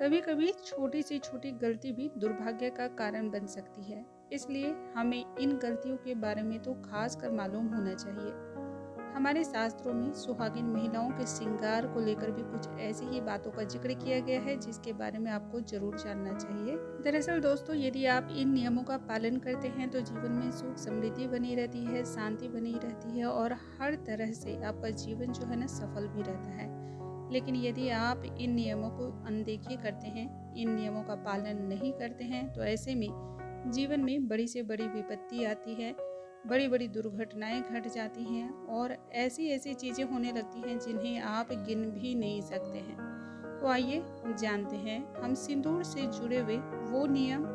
कभी कभी छोटी से छोटी गलती भी दुर्भाग्य का कारण बन सकती है, इसलिए हमें इन गलतियों के बारे में तो खास कर मालूम होना चाहिए। हमारे शास्त्रों में सुहागिन महिलाओं के श्रृंगार को लेकर भी कुछ ऐसी ही बातों का जिक्र किया गया है जिसके बारे में आपको जरूर जानना चाहिए। दरअसल दोस्तों, यदि आप इन नियमों का पालन करते हैं तो जीवन में सुख समृद्धि बनी रहती है, शांति बनी रहती है और हर तरह से आपका जीवन जो है ना सफल भी रहता है। लेकिन यदि आप इन नियमों को अनदेखी करते हैं, इन नियमों का पालन नहीं करते हैं, तो ऐसे में जीवन में बड़ी से बड़ी विपत्ति आती है, बड़ी बड़ी दुर्घटनाएं घट जाती हैं और ऐसी ऐसी चीज़ें होने लगती हैं जिन्हें आप गिन भी नहीं सकते हैं। तो आइए जानते हैं हम सिंदूर से जुड़े हुए वो नियम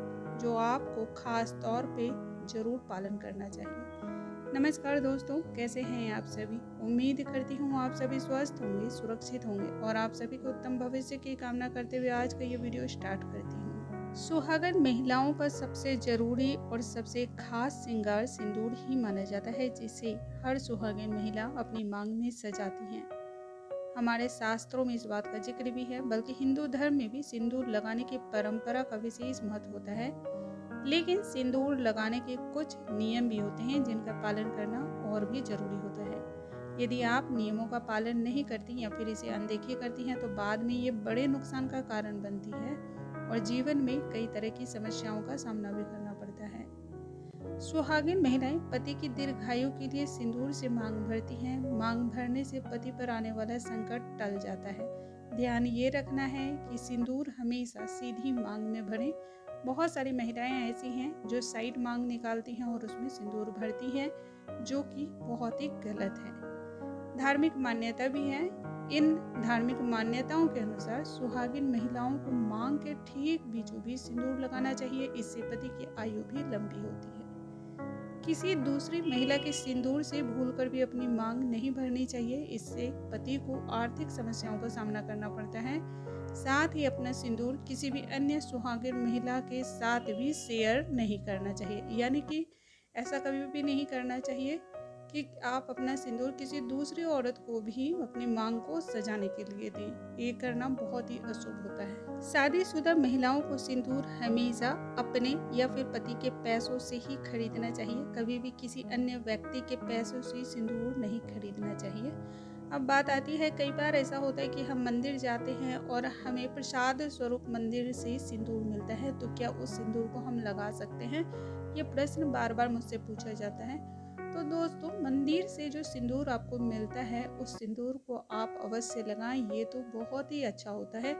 जो आपको खास तौर पे जरूर पालन करना चाहिए। नमस्कार दोस्तों, कैसे हैं आप सभी। उम्मीद करती हूँ आप सभी स्वस्थ होंगे, सुरक्षित होंगे और आप सभी को उत्तम भविष्य की कामना करते हुए आज का ये वीडियो स्टार्ट करती हूँ। सुहागन महिलाओं का सबसे जरूरी और सबसे खास श्रृंगार सिंदूर ही माना जाता है, जिसे हर सुहागिन महिला अपनी मांग में सजाती हैं। हमारे शास्त्रों में इस बात का जिक्र भी है, बल्कि हिंदू धर्म में भी सिंदूर लगाने की परंपरा का विशेष महत्व होता है। लेकिन सिंदूर लगाने के कुछ नियम भी होते हैं जिनका पालन करना और भी जरूरी होता है। यदि आप नियमों का पालन नहीं करती या फिर इसे अनदेखी करती हैं तो बाद में ये बड़े नुकसान का कारण बनती है और जीवन में कई तरह की समस्याओं का सामना भी करना पड़ता है। सुहागिन महिलाएं पति की दीर्घायु के लिए सिंदूर से मांग भरती हैं। मांग भरने से पति पर आने वाला संकट टल जाता है। ध्यान ये रखना है कि सिंदूर हमेशा सीधी मांग में भरें। बहुत सारी महिलाएं ऐसी हैं जो साइड मांग निकालती हैं और उसमें सिंदूर भरती हैं, जो कि बहुत ही गलत है। धार्मिक मान्यता भी है। इन धार्मिक मान्यताओं के अनुसार सुहागिन महिलाओं को मांग के ठीक बीचों बीच सिंदूर लगाना चाहिए। इससे पति की आयु भी लंबी होती है। किसी दूसरी महिला के सिंदूर से भूलकर भी अपनी मांग नहीं भरनी चाहिए। इससे पति को आर्थिक समस्याओं का सामना करना पड़ता है। साथ ही अपना सिंदूर किसी भी अन्य सुहागिन महिला के साथ भी शेयर नहीं करना चाहिए, यानी कि ऐसा कभी भी नहीं करना चाहिए कि आप अपना सिंदूर किसी दूसरी औरत को भी अपनी मांग को सजाने के लिए दें। ये करना बहुत ही अशुभ होता है। शादीशुदा महिलाओं को सिंदूर हमेशा अपने या फिर पति के पैसों से ही खरीदना चाहिए। कभी भी किसी अन्य व्यक्ति के पैसों से सिंदूर नहीं खरीदना चाहिए। अब बात आती है, कई बार ऐसा होता है कि हम मंदिर जाते हैं और हमें प्रसाद स्वरूप मंदिर से सिंदूर मिलता है, तो क्या उस सिंदूर को हम लगा सकते हैं? ये प्रश्न बार बार मुझसे पूछा जाता है। तो दोस्तों, मंदिर से जो सिंदूर आपको मिलता है उस सिंदूर को आप अवश्य लगाएं। ये तो बहुत ही अच्छा होता है।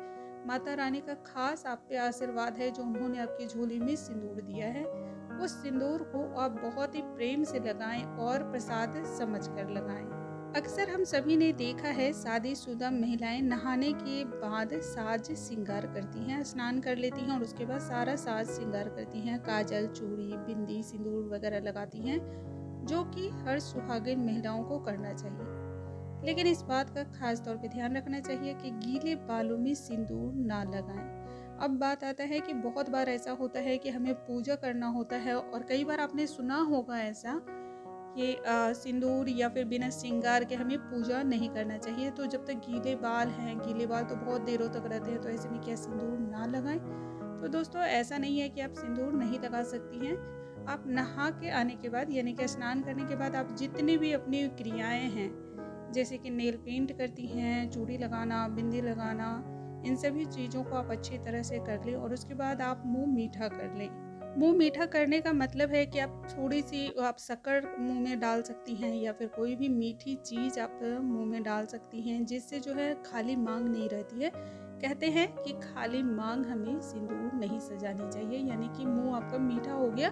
माता रानी का खास आप पे आशीर्वाद है जो उन्होंने आपकी झोली में सिंदूर दिया है। उस सिंदूर को आप बहुत ही प्रेम से लगाएं और प्रसाद समझकर लगाएं। अक्सर हम सभी ने देखा है, शादीशुदा महिलाएं नहाने के बाद साज श्रृंगार करती हैं, स्नान कर लेती हैं और उसके बाद सारा साज श्रृंगार करती हैं। काजल, चूड़ी, बिंदी, सिंदूर वगैरह लगाती हैं, जो कि हर सुहागिन महिलाओं को करना चाहिए। लेकिन इस बात का खास तौर पे ध्यान रखना चाहिए कि गीले बालों में सिंदूर ना लगाएं। अब बात आता है कि बहुत बार ऐसा होता है कि हमें पूजा करना होता है और कई बार आपने सुना होगा ऐसा कि सिंदूर या फिर बिना श्रृंगार के हमें पूजा नहीं करना चाहिए। तो जब तक गीले बाल हैं, गीले बाल तो बहुत देरों तक रहते हैं, तो ऐसे में क्या सिंदूर ना लगाएं? तो दोस्तों, ऐसा नहीं है कि आप सिंदूर नहीं लगा सकती हैं। आप नहा के आने के बाद, यानी कि स्नान करने के बाद, आप जितनी भी अपनी क्रियाएं हैं, जैसे कि नेल पेंट करती हैं, चूड़ी लगाना, बिंदी लगाना, इन सभी चीज़ों को आप अच्छी तरह से कर लें और उसके बाद आप मुंह मीठा कर लें। मुंह मीठा करने का मतलब है कि आप थोड़ी सी आप शक्कर मुंह में डाल सकती हैं या फिर कोई भी मीठी चीज़ आप मुंह में डाल सकती हैं, जिससे जो है खाली मांग नहीं रहती है। कहते हैं कि खाली मांग हमें सिंदूर नहीं सजानी चाहिए, यानी कि मुंह आपका मीठा हो गया,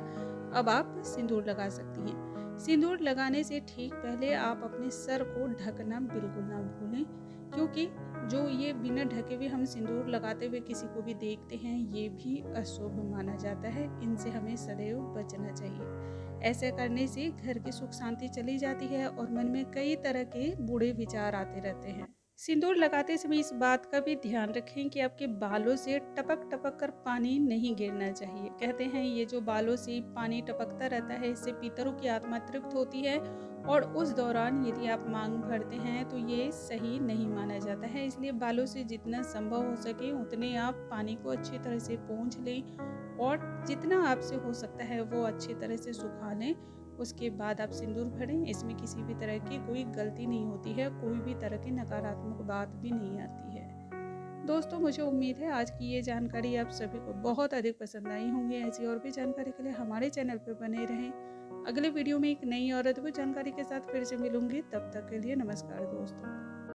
अब आप सिंदूर लगा सकती हैं। सिंदूर लगाने से ठीक पहले आप अपने सर को ढकना बिल्कुल ना भूलें, क्योंकि जो ये बिना ढके हुए हम सिंदूर लगाते हुए किसी को भी देखते हैं, ये भी अशुभ माना जाता है। इनसे हमें सदैव बचना चाहिए। ऐसा करने से घर की सुख शांति चली जाती है और मन में कई तरह के बुरे विचार आते रहते हैं। सिंदूर लगाते समय इस बात का भी ध्यान रखें कि आपके बालों से टपक टपक कर पानी नहीं गिरना चाहिए। कहते हैं ये जो बालों से पानी टपकता रहता है, इससे पितरों की आत्मा तृप्त होती है और उस दौरान यदि आप मांग भरते हैं तो ये सही नहीं माना जाता है। इसलिए बालों से जितना संभव हो सके उतने आप पानी को अच्छी तरह से पोंछ लें और जितना आपसे हो सकता है वो अच्छी तरह से सुखा लें। उसके बाद आप सिंदूर भरें। इसमें किसी भी तरह की कोई गलती नहीं होती है, कोई भी तरह की नकारात्मक बात भी नहीं आती है। दोस्तों, मुझे उम्मीद है आज की ये जानकारी आप सभी को बहुत अधिक पसंद आई होंगी। ऐसी और भी जानकारी के लिए हमारे चैनल पर बने रहें। अगले वीडियो में एक नई और अद्भुत जानकारी के साथ फिर से मिलूंगी। तब तक के लिए नमस्कार दोस्तों।